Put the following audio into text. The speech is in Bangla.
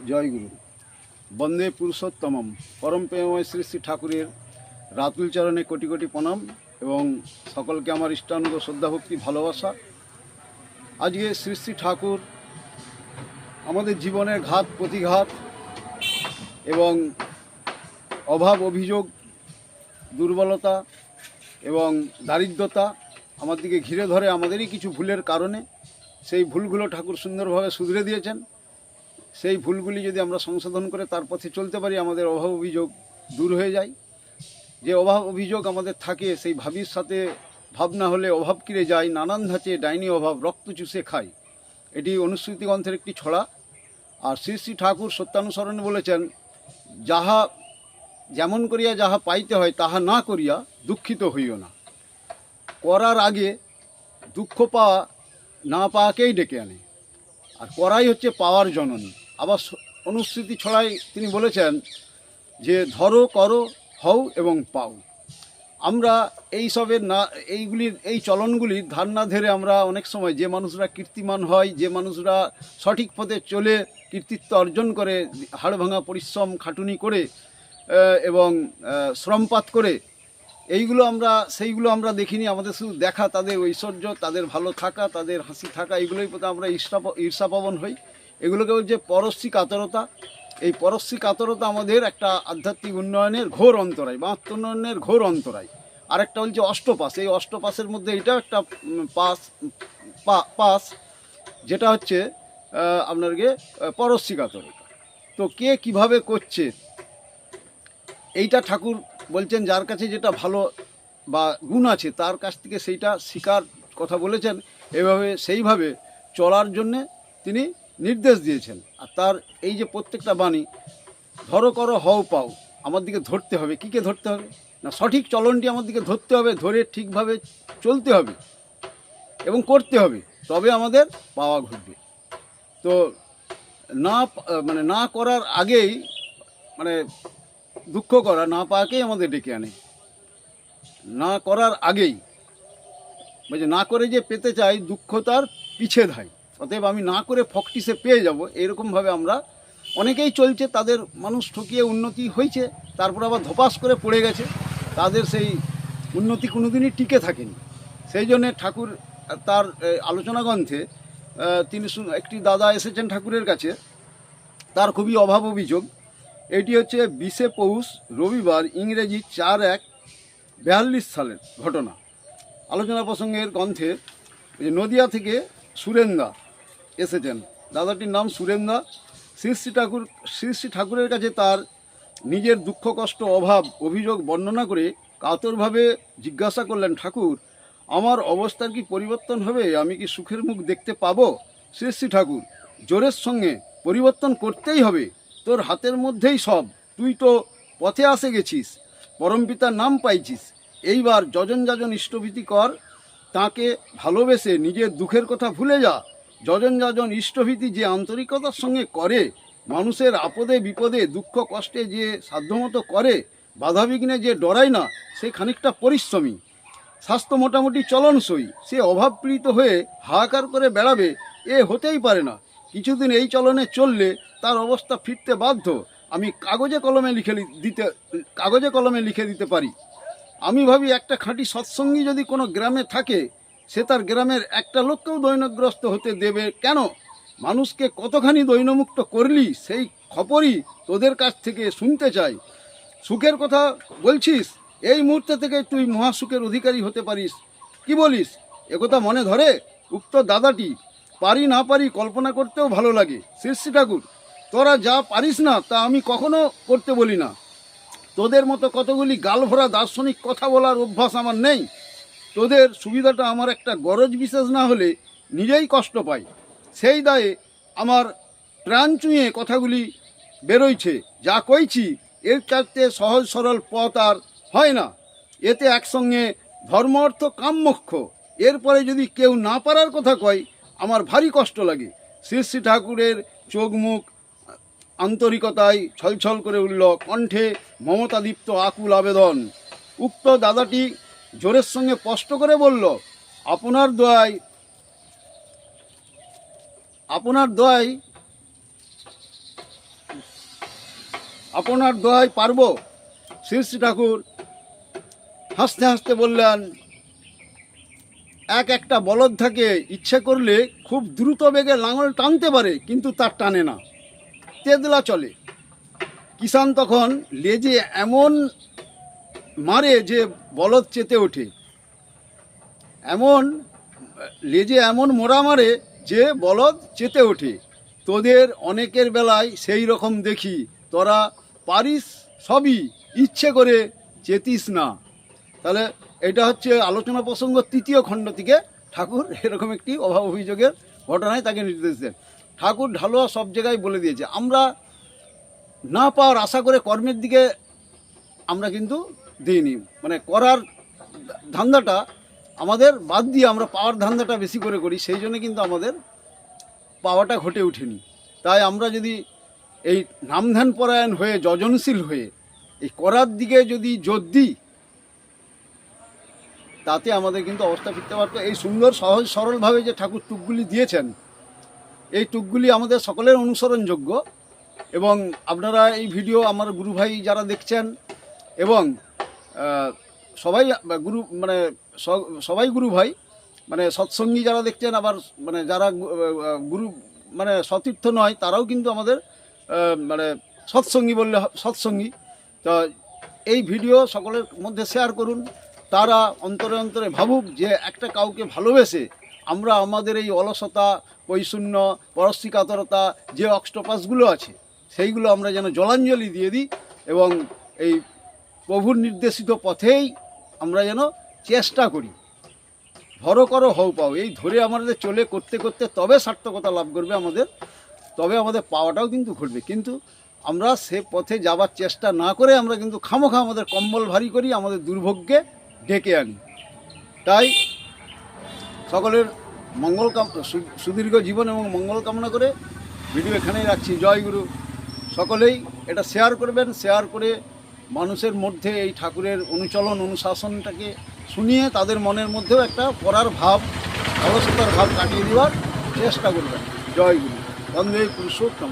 জয়গুরু। বন্দে পুরুষোত্তমম। পরম প্রেমময় শ্রী শ্রী ঠাকুরের রাতুল চরণে কোটি কোটি প্রণাম এবং সকলকে আমার ইষ্টানুগ শ্রদ্ধাভক্তি ভালোবাসা। আজকে শ্রী শ্রী ঠাকুর আমাদের জীবনের ঘাত প্রতিঘাত এবং অভাব অভিযোগ, দুর্বলতা এবং দারিদ্রতা আমার দিকে ঘিরে ধরে আমাদেরই কিছু ভুলের কারণে। সেই ভুলগুলো ঠাকুর সুন্দরভাবে শুধরে দিয়েছেন। সেই ভুলগুলি যদি আমরা সংশোধন করে তার পথে চলতে পারি, আমাদের অভাব অভিযোগ দূর হয়ে যায়। যে অভাব অভিযোগ আমাদের থাকে, সেই ভাবির সাথে ভাবনা হলে অভাব কিরে যায়, নানান ধাঁচে ডাইনি অভাব রক্ত চুষে খায়। এটি অনুশ্রুতি গ্রন্থের একটি ছড়া। আর শ্রী শ্রী ঠাকুর সত্যানুসরণে বলেছেন, যাহা যেমন করিয়া যাহা পাইতে হয় তাহা না করিয়া দুঃখিত হইও না। করার আগে দুঃখ পাওয়া না পাওয়াকেই ডেকে আনে, আর করাই হচ্ছে পাওয়ার জননী। আবার অনুশ্রুতি ছড়ায় তিনি বলেছেন যে ধরো, করো, হও এবং পাও। আমরা এইসবের না এই চলনগুলির ধার না ধরে আমরা অনেক সময় যে মানুষরা কীর্তিমান হয়, যে মানুষরা সঠিক পথে চলে কৃতিত্ব অর্জন করে, হাড় ভাঙা পরিশ্রম খাটুনি করে এবং শ্রমপাত করে, সেইগুলো আমরা দেখিনি। আমাদের শুধু দেখা তাদের ঐশ্বর্য, তাদের ভালো থাকা, তাদের হাসি থাকা, এইগুলোই প্রতি আমরা ঈর্ষাপাবন হই। এগুলোকে বলছে পরশ্রী কাতরতা। এই পরশ্রী কাতরতা আমাদের একটা আধ্যাত্মিক উন্নয়নের ঘোর অন্তরায় বা আত্মোন্নয়নের ঘোর অন্তরায়। আরেকটা হচ্ছে অষ্টপাস। এই অষ্টপাসের মধ্যে এটাও একটা পাস, যেটা হচ্ছে আপনার পরশ্রী কাতরতা। তো কে কিভাবে করছে এইটা ঠাকুর বলছেন, যার কাছে যেটা ভালো বা গুণ আছে তার কাছ থেকে সেইটা শিকার কথা বলেছেন। এভাবে সেইভাবে চলার জন্যে তিনি নির্দেশ দিয়েছেন। আর তার এই যে প্রত্যেকটা বাণী, ধরো, করো, হও, পাও, আমার দিকে ধরতে হবে। কীকে ধরতে হবে না, সঠিক চলনটি আমার দিকে ধরতে হবে, ধরে ঠিকভাবে চলতে হবে এবং করতে হবে, তবে আমাদের পাওয়া ঘটবে। তো না করার আগেই দুঃখ করা, না পাওয়াকেই আমাদের ডেকে আনে। না করার আগেই না করে যে পেতে চাই, দুঃখ তার পিছে ধাই। অতএব আমি না করে ফকটিসে পেয়ে যাব, এরকমভাবে আমরা অনেকেই চলছে। তাদের মানুষ ঠকিয়ে উন্নতি হয়েছে, তারপর আবার ধপাস করে পড়ে গেছে। তাদের সেই উন্নতি কোনোদিনই টিকে থাকেনি। সেই জন্যে ঠাকুর তার আলোচনা গ্রন্থে তিনি একটি দাদা এসেছেন ঠাকুরের কাছে, তার খুবই অভাব অভিযোগ। এটি হচ্ছে 20শে পৌষ রবিবার, ইংরেজি 4/1/42 সালের ঘটনা। আলোচনা প্রসঙ্গের গ্রন্থে নদিয়া থেকে সুরেন্দা এসেছেন। দাদাটির নাম সুরেন্দা। শ্রী শ্রী ঠাকুরের কাছে তার নিজের দুঃখ কষ্ট অভাব অভিযোগ বর্ণনা করে কাতরভাবে জিজ্ঞাসা করলেন, ঠাকুর, আমার অবস্থার কি পরিবর্তন হবে? আমি কি সুখের মুখ দেখতে পাবো? শ্রী ঠাকুর জোরের সঙ্গে, পরিবর্তন করতেই হবে, তোর হাতের মধ্যেই সব। তুই তো পথে আসে গেছিস, পরমপিতার নাম পাইছিস, এইবার যজন যাজন ইষ্টভীতি কর, তাকে ভালোবেসে নিজের দুঃখের কথা ভুলে যা। যজন যাজন ইষ্টভীতি যে আন্তরিকতার সঙ্গে করে, মানুষের আপদে বিপদে দুঃখ কষ্টে যে সাধ্যমতো করে, বাধাবিঘ্নে যে ডরায় না, সে খানিকটা পরিশ্রমী, স্বাস্থ্য মোটামুটি চলনসই, সে অভাবপীড়িত হয়ে হাহাকার করে বেড়াবে, এ হতেই পারে না। কিছুদিন এই চলনে চললে তার অবস্থা ফিরতে বাধ্য। আমি কাগজে কলমে লিখে দিতে পারি। আমি ভাবি, একটা খাঁটি সৎসঙ্গী যদি কোনো গ্রামে থাকে, সে তার গ্রামের একটা লোককেও দৈনগ্রস্ত হতে দেবে কেন? মানুষকে কতখানি দৈনমুক্ত করলি, সেই খবরই তোদের কাছ থেকে শুনতে চাই। সুখের কথা বলছিস, এই মুহূর্তে থেকে তুই মহাসুখের অধিকারী হতে পারিস। কি বলিস? একথা মনে ধরে? উক্ত দাদাটি পারি না পারি কল্পনা করতেও ভালো লাগে। শ্রী ঠাকুর, তোরা যা পারিস না তা আমি কখনো করতে বলি না। তোদের মতো কতগুলি গালভরা দার্শনিক কথা বলার অভ্যাস আমার নেই। তোদের সুবিধাটা আমার একটা গরজ বিশেষ না হলে নিজেই কষ্ট পাই। সেই দায়ে আমার প্রাণ চুঁয়ে কথাগুলি বেরোইছে। যা কইছি এর চাইতে সহজ সরল পথ আর হয় না। এতে একসঙ্গে ধর্ম অর্থ কাম মোক্ষ। এরপরে যদি কেউ না পারার কথা কয়, আমার ভারী কষ্ট লাগে। শ্রী ঠাকুরের চোখ মুখ আন্তরিকতায় ছলছল করে উঠল, কণ্ঠে মমতাদীপ্ত আকুল আবেদন। উক্ত দাদাটি জোরের সঙ্গে স্পষ্ট করে বলল, আপনার দোয়ায় আপনার দোহাই পারবো। শ্রী শ্রী ঠাকুর হাসতে হাসতে বললেন, একটা বলদ থাকে, ইচ্ছে করলে খুব দ্রুত বেগে লাঙল টানতে পারে, কিন্তু তার টানে না, তেদলা চলে। কিষান তখন লেজে এমন মারে যে বলদ চেতে ওঠে, এমন লেজে এমন মোড়া মারে যে বলদ চেতে ওঠে। তোদের অনেকের বেলায় সেই রকম দেখি, তোরা পারিস সবই, ইচ্ছে করে চেতিস না। তাহলে এটা হচ্ছে আলোচনা প্রসঙ্গ 3য় খণ্ড থেকে ঠাকুর এরকম একটি অভাব অভিযোগের ঘটনায় তাকে নির্দেশ দেন। ঠাকুর ঢালুয়া সব জায়গায় বলে দিয়েছে, আমরা না পাওয়ার আশা করে কর্মের দিকে আমরা কিন্তু দিইনি, মানে করার ধান্দাটা আমাদের বাদ দিয়ে আমরা পাওয়ার ধান্দাটা বেশি করে করি, সেই জন্য কিন্তু আমাদের পাওয়াটা ঘটে ওঠেনি। তাই আমরা যদি এই নামধ্যান পরায়ণ হয়ে, যজনশীল হয়ে এই করার দিকে যদি জোর দিই, তাতে আমাদের কিন্তু অবস্থা ফিরতে পারতো। এই সুন্দর সহজ সরলভাবে যে ঠাকুর টুকগুলি দিয়েছেন, এই টুকগুলি আমাদের সকলের অনুসরণযোগ্য। এবং আপনারা এই ভিডিও আমার গুরু ভাই যারা দেখছেন, এবং সবাই গুরু মানে সবাই গুরু ভাই, মানে সৎসঙ্গী যারা দেখছেন, আবার মানে যারা গুরু মানে সতীর্থ নয়, তারাও কিন্তু আমাদের মানে সৎসঙ্গী বললে সৎসঙ্গী। তো এই ভিডিও সকলের মধ্যে শেয়ার করুন, তারা অন্তরে অন্তরে ভাবুক যে একটা কাউকে ভালোবেসে আমরা আমাদের এই অলসতা, কৈশূন্য, পরশ্রী কাতরতা যে অক্টোপাসগুলো আছে, সেইগুলো আমরা যেন জলাঞ্জলি দিয়ে দিই, এবং এই প্রভুর নির্দেশিত পথেই আমরা যেন চেষ্টা করি। ধরো করো হও পাও, এই ধরে আমাদের চলে করতে করতে তবে সার্থকতা লাভ করবে আমাদের, তবে আমাদের পাওয়াটাও কিন্তু ঘটবে। কিন্তু আমরা সে পথে যাবার চেষ্টা না করে আমরা কিন্তু খামোখা আমাদের কম্বল ভারী করি, আমাদের দুর্ভোগকে ডেকে আনি। তাই সকলের মঙ্গল সুদীর্ঘ জীবন এবং মঙ্গল কামনা করে ভিডিও এখানেই রাখছি। জয় গুরু। সকলেই এটা শেয়ার করবেন, শেয়ার করে মানুষের মধ্যে এই ঠাকুরের অনুচলন অনুশাসনটাকে শুনিয়ে তাদের মনের মধ্যেও একটা পড়ার ভাব, অলসতার ভাব কাটিয়ে দেওয়ার চেষ্টা করবেন। জয় গুরু। বন্দে পুরুষোত্তম।